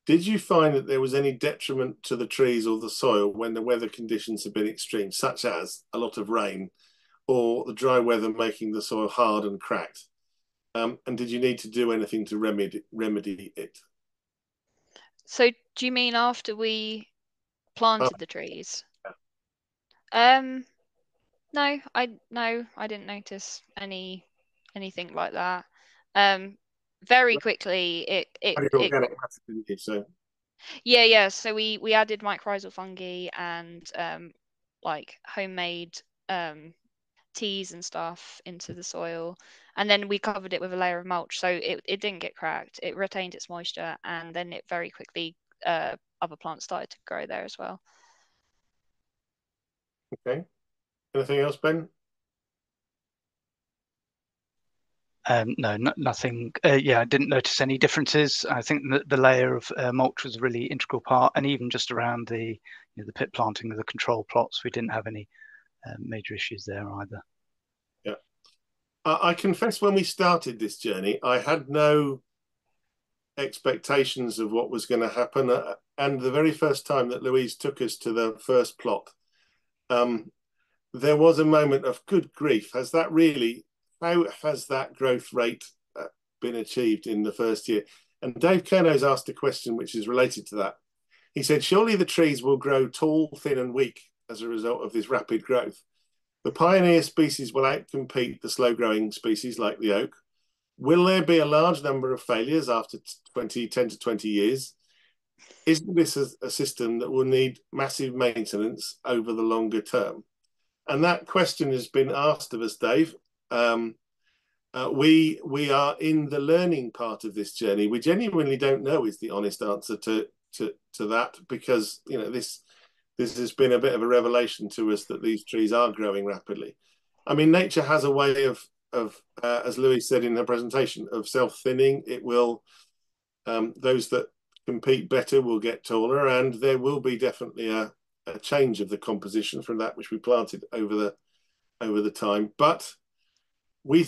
did you find that there was any detriment to the trees or the soil when the weather conditions have been extreme, such as a lot of rain or the dry weather making the soil hard and cracked? And did you need to do anything to remedy it?
So do you mean after we planted the trees? No, I didn't notice anything like that. Very quickly
Had your organic matter, didn't you? So
yeah. So we added mycorrhizal fungi and like homemade teas and stuff into the soil, and then we covered it with a layer of mulch, so it didn't get cracked. It retained its moisture, and then it very quickly other plants started to grow there as well.
okay. Anything else, Ben?
No, nothing. Yeah, I didn't notice any differences. I think the layer of mulch was a really integral part, and even just around the pit planting of the control plots, we didn't have any major issues there either.
Yeah, I confess when we started this journey, I had no expectations of what was going to happen. And the very first time that Louise took us to the first plot, there was a moment of good grief. How has that growth rate been achieved in the first year? And Dave Kerno's asked a question which is related to that. He said, surely the trees will grow tall, thin and weak as a result of this rapid growth. The pioneer species will outcompete the slow-growing species like the oak. Will there be a large number of failures after 10 to 20 years? Isn't this a system that will need massive maintenance over the longer term? And that question has been asked of us, Dave. We are in the learning part of this journey. We genuinely don't know is the honest answer to that, because this has been a bit of a revelation to us that these trees are growing rapidly. I mean, nature has a way of as Louise said in her presentation, of self-thinning. It will those that compete better will get taller, and there will be definitely a change of the composition from that which we planted over the time. But we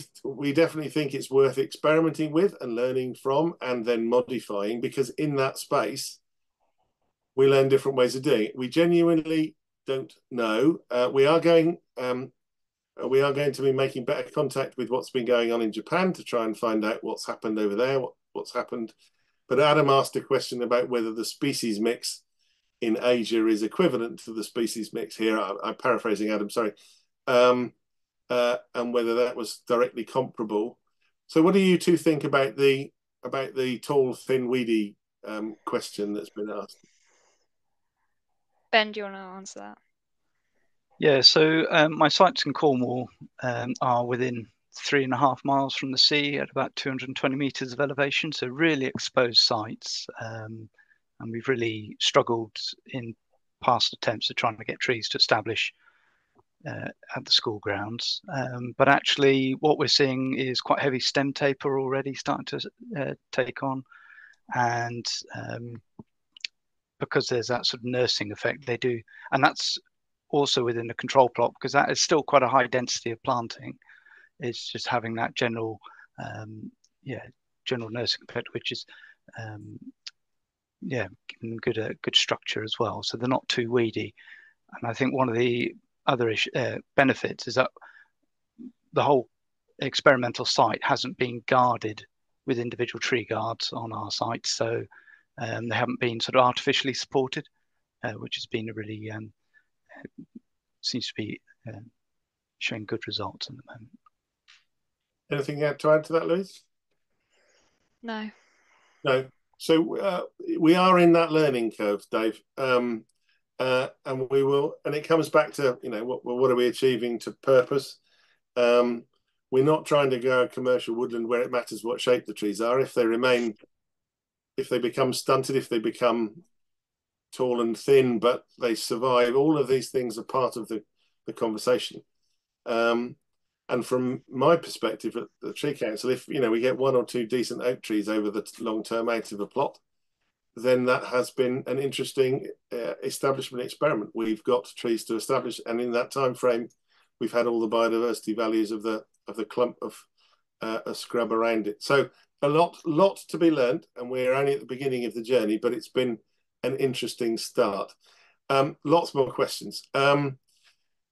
definitely think it's worth experimenting with and learning from, and then modifying, because in that space we learn different ways of doing it. We genuinely don't know. We are going to be making better contact with what's been going on in Japan to try and find out what's happened over there, what's happened. But Adam asked a question about whether the species mix in Asia is equivalent to the species mix here. I'm paraphrasing Adam, sorry. And whether that was directly comparable. So what do you two think about the tall, thin, weedy question that's been asked?
Ben, do you want to answer that?
Yeah, so my sites in Cornwall are within 3.5 miles from the sea at about 220 meters of elevation, so really exposed sites. And we've really struggled in past attempts at trying to get trees to establish at the school grounds. But actually what we're seeing is quite heavy stem taper already starting to take on. And because there's that sort of nursing effect, they do, and that's also within the control plot, because that is still quite a high density of planting. It's just having that general nursing effect, which is giving good structure as well. So they're not too weedy. And I think one of the other benefits is that the whole experimental site hasn't been guarded with individual tree guards on our site, so they haven't been sort of artificially supported, which has been a really seems to be showing good results at the moment.
Anything you had to add to that, Louise?
No.
No. So we are in that learning curve, Dave, and we will. And it comes back to what are we achieving to purpose? We're not trying to go a commercial woodland where it matters what shape the trees are. If they become stunted, if they become tall and thin, but they survive, all of these things are part of the conversation. And from my perspective at the Tree Council, if we get 1 or 2 decent oak trees over the long term out of a plot, then that has been an interesting establishment experiment. We've got trees to establish, and in that time frame, we've had all the biodiversity values of the clump of a scrub around it. So a lot to be learned, and we're only at the beginning of the journey, but it's been an interesting start. Lots more questions.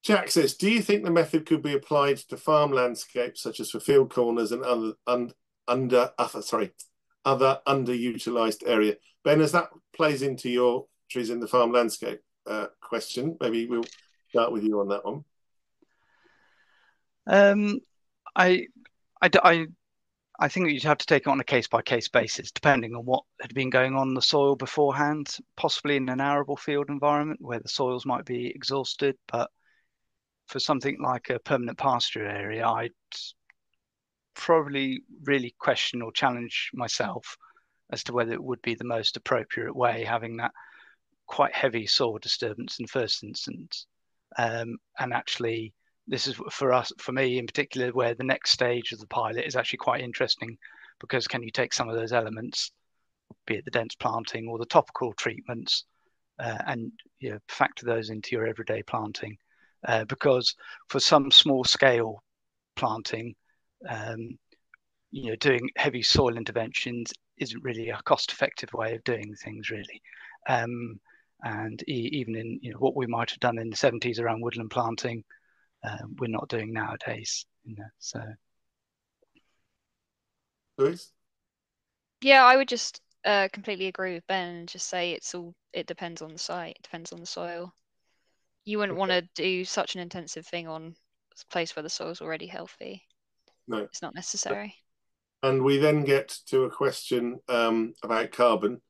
Jack says, do you think the method could be applied to farm landscapes such as for field corners and other underutilized area? Ben, as that plays into your trees in the farm landscape question, maybe we'll start with you on that one.
Um, I, I, I think you'd have to take it on a case by case basis, depending on what had been going on in the soil beforehand, possibly in an arable field environment where the soils might be exhausted. But for something like a permanent pasture area, I'd probably really question or challenge myself as to whether it would be the most appropriate way, having that quite heavy soil disturbance in the first instance. And actually, this is for us, for me in particular, where the next stage of the pilot is actually quite interesting, because can you take some of those elements, be it the dense planting or the topical treatments, and factor those into your everyday planting? Because for some small scale planting, doing heavy soil interventions isn't really a cost-effective way of doing things, really. And even in what we might have done in the 70s around woodland planting, we're not doing nowadays. So,
Louise?
Yeah, I would just completely agree with Ben and just say it depends on the site, it depends on the soil. You wouldn't want to do such an intensive thing on a place where the soil's already healthy.
No.
It's not necessary.
And we then get to a question about carbon.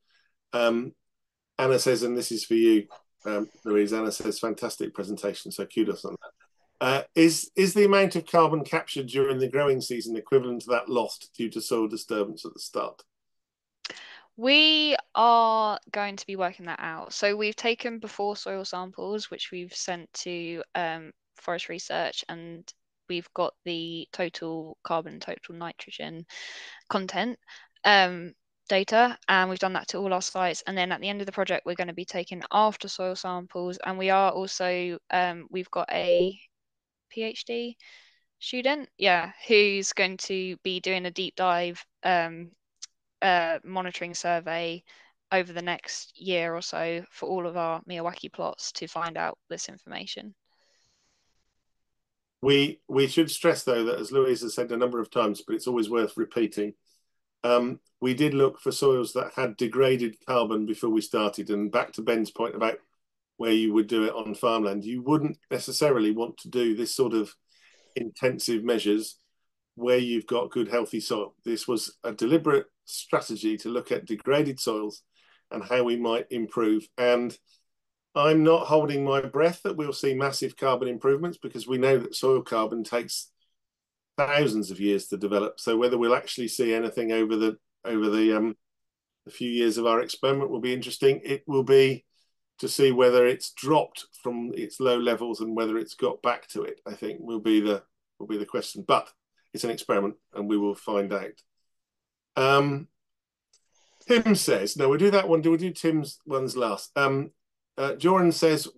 Anna says, and this is for you, Louise. Anna says, fantastic presentation, so kudos on that. Is the amount of carbon captured during the growing season equivalent to that lost due to soil disturbance at the start?
We are going to be working that out. So we've taken before soil samples, which we've sent to Forest Research, and we've got the total carbon, total nitrogen content data, and we've done that to all our sites. And then at the end of the project, we're going to be taking after soil samples, and we are also we've got a PhD student, who's going to be doing a deep dive monitoring survey over the next year or so for all of our Miyawaki plots to find out this information.
We should stress, though, that as Louise has said a number of times, but it's always worth repeating, we did look for soils that had degraded carbon before we started. And back to Ben's point about where you would do it on farmland, you wouldn't necessarily want to do this sort of intensive measures where you've got good, healthy soil. This was a deliberate strategy to look at degraded soils and how we might improve. And I'm not holding my breath that we'll see massive carbon improvements, because we know that soil carbon takes thousands of years to develop. So whether we'll actually see anything over the few years of our experiment will be interesting. It will be to see whether it's dropped from its low levels and whether it's got back to it, I think will be the question. But it's an experiment and we will find out. Tim says, no, we'll do that one. Do we do Tim's ones last? Joran says,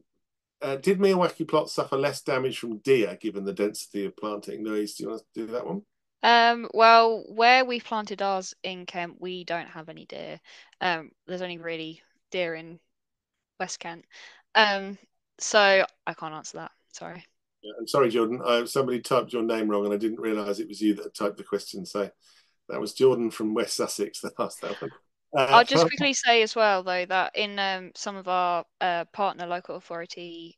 did Miyawaki plots suffer less damage from deer given the density of planting? Louise, do you want to do that one?
Well, where we planted ours in Kent, we don't have any deer. There's only really deer in West Kent. So I can't answer that. Sorry.
Yeah, I'm sorry, Jordan. Somebody typed your name wrong and I didn't realise it was you that had typed the question. So that was Jordan from West Sussex that asked that one.
I'll just quickly say as well, though, that in some of our partner local authority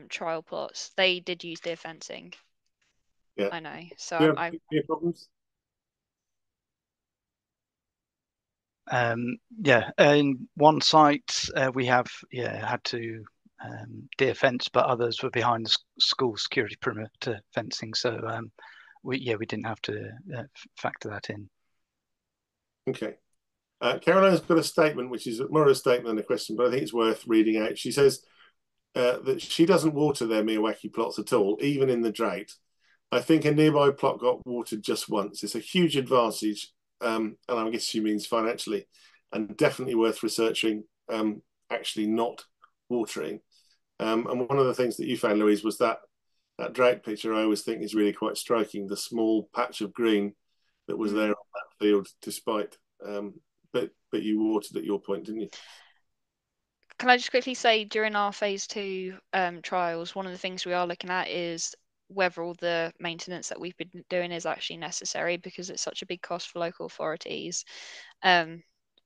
trial plots, they did use deer fencing.
Yeah.
I know. So
Do you have deer problems?
in one site we have had to deer fence, but others were behind the school security perimeter fencing, so we didn't have to factor that in.
Okay. Caroline's got a statement which is more of a statement than a question, but I think it's worth reading out. She says that she doesn't water their Miyawaki plots at all, even in the drought. I think a nearby plot got watered just once. It's a huge advantage, and I guess she means financially, and definitely worth researching actually not watering. And one of the things that you found, Louise, was that drought picture I always think is really quite striking, the small patch of green that was there on that field, despite, but you watered at your point, didn't you?
Can I just quickly say, during our phase 2 trials, one of the things we are looking at is whether all the maintenance that we've been doing is actually necessary, because it's such a big cost for local authorities. So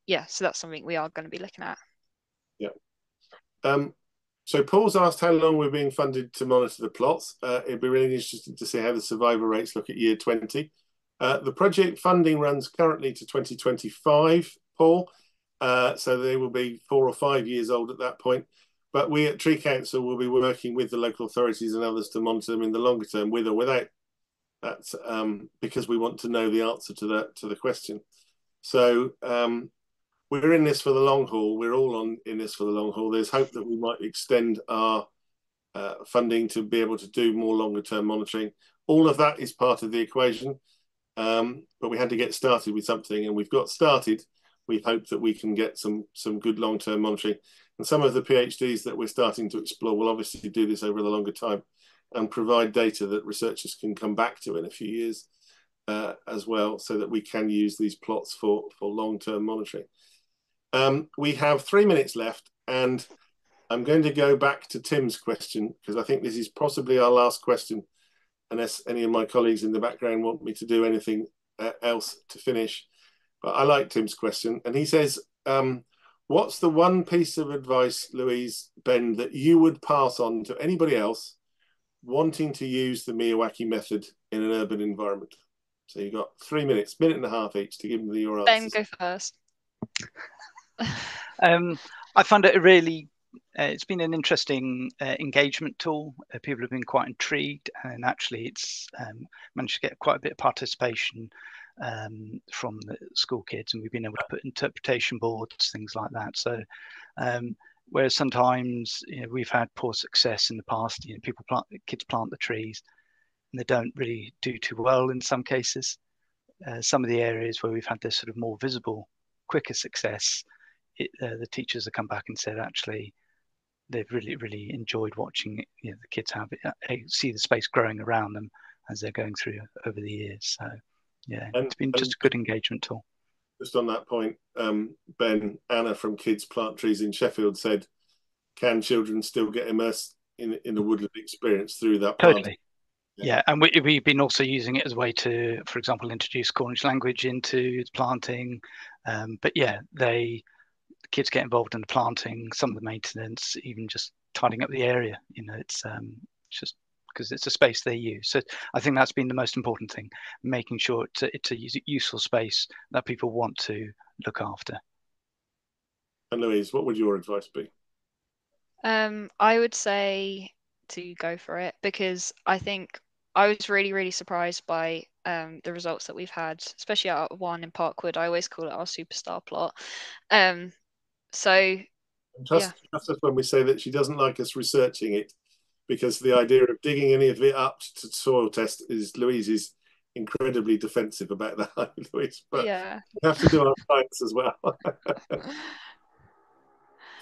that's something we are going to be looking at.
Yeah. So Paul's asked how long we're being funded to monitor the plots. It'd be really interesting to see how the survival rates look at year 20. The project funding runs currently to 2025, Paul. So they will be 4 or 5 years old at that point. But we at Tree Council will be working with the local authorities and others to monitor them in the longer term, with or without that, because we want to know the answer to the question. So we're in this for the long haul. We're all in this for the long haul. There's hope that we might extend our funding to be able to do more longer term monitoring. All of that is part of the equation, but we had to get started with something, and we've got started. We hope that we can get some good long term monitoring, and some of the PhDs that we're starting to explore will obviously do this over the longer time and provide data that researchers can come back to in a few years as well, so that we can use these plots for long term monitoring. We have 3 minutes left, and I'm going to go back to Tim's question, because I think this is possibly our last question, unless any of my colleagues in the background want me to do anything else to finish. But I like Tim's question, and he says, what's the one piece of advice, Louise, Ben, that you would pass on to anybody else wanting to use the Miyawaki method in an urban environment? So you've got 3 minutes, minute and a half each to give them your answers.
Ben, go first.
I find it really, it's been an interesting engagement tool. People have been quite intrigued, and actually it's managed to get quite a bit of participation from the school kids, and we've been able to put interpretation boards, things like that. So whereas sometimes we've had poor success in the past, kids plant the trees and they don't really do too well in some cases. Some of the areas where we've had this sort of more visible, quicker success, the teachers have come back and said actually they've really enjoyed watching the kids see the space growing around them as they're going through over the years. So yeah, it's been just a good engagement tool.
Just on that point, Ben, Anna from Kids Plant Trees in Sheffield said, can children still get immersed in the woodland experience through that plant?
Totally. Yeah, and we've been also using it as a way to, for example, introduce Cornish language into planting. But yeah, the kids get involved in the planting, some of the maintenance, even just tidying up the area. It's just because it's a space they use. So I think that's been the most important thing, making sure it's a useful space that people want to look after.
And Louise, what would your advice be?
I would say to go for it, because I think I was really surprised by the results that we've had, especially out of one in Parkwood. I always call it our superstar plot. So
just as when we say that she doesn't like us researching it, because the idea of digging any of it up to soil test is Louise is incredibly defensive about that, Louise. But
yeah,
we have to do our science as well.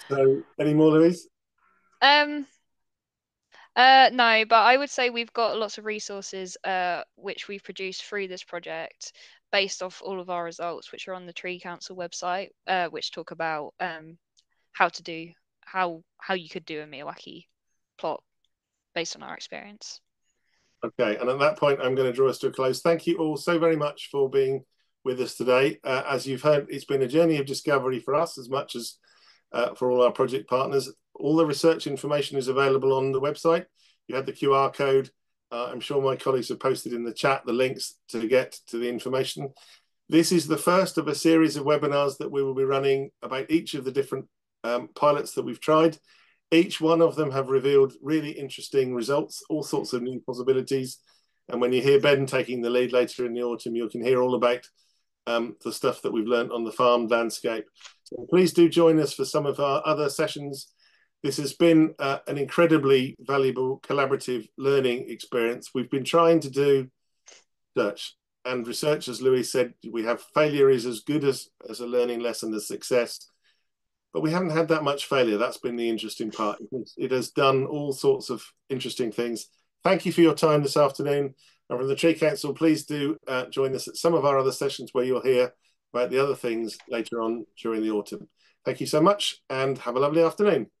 So, any more, Louise?
No, but I would say we've got lots of resources which we've produced through this project based off all of our results, which are on the Tree Council website, which talk about how you could do a Miyawaki plot based on our experience.
Okay, and at that point, I'm going to draw us to a close. Thank you all so very much for being with us today. As you've heard, it's been a journey of discovery for us as much as for all our project partners. All the research information is available on the website. You had the QR code. I'm sure my colleagues have posted in the chat the links to get to the information. This is the first of a series of webinars that we will be running about each of the different pilots that we've tried. Each one of them have revealed really interesting results, all sorts of new possibilities. And when you hear Ben taking the lead later in the autumn, you can hear all about the stuff that we've learned on the farm landscape. So please do join us for some of our other sessions. This has been an incredibly valuable collaborative learning experience. We've been trying to do research, and research, as Louis said, we have failure is as good as a learning lesson as success. But we haven't had that much failure. That's been the interesting part. It has done all sorts of interesting things. Thank you for your time this afternoon. And from the Tree Council, please do join us at some of our other sessions where you'll hear about the other things later on during the autumn. Thank you so much and have a lovely afternoon.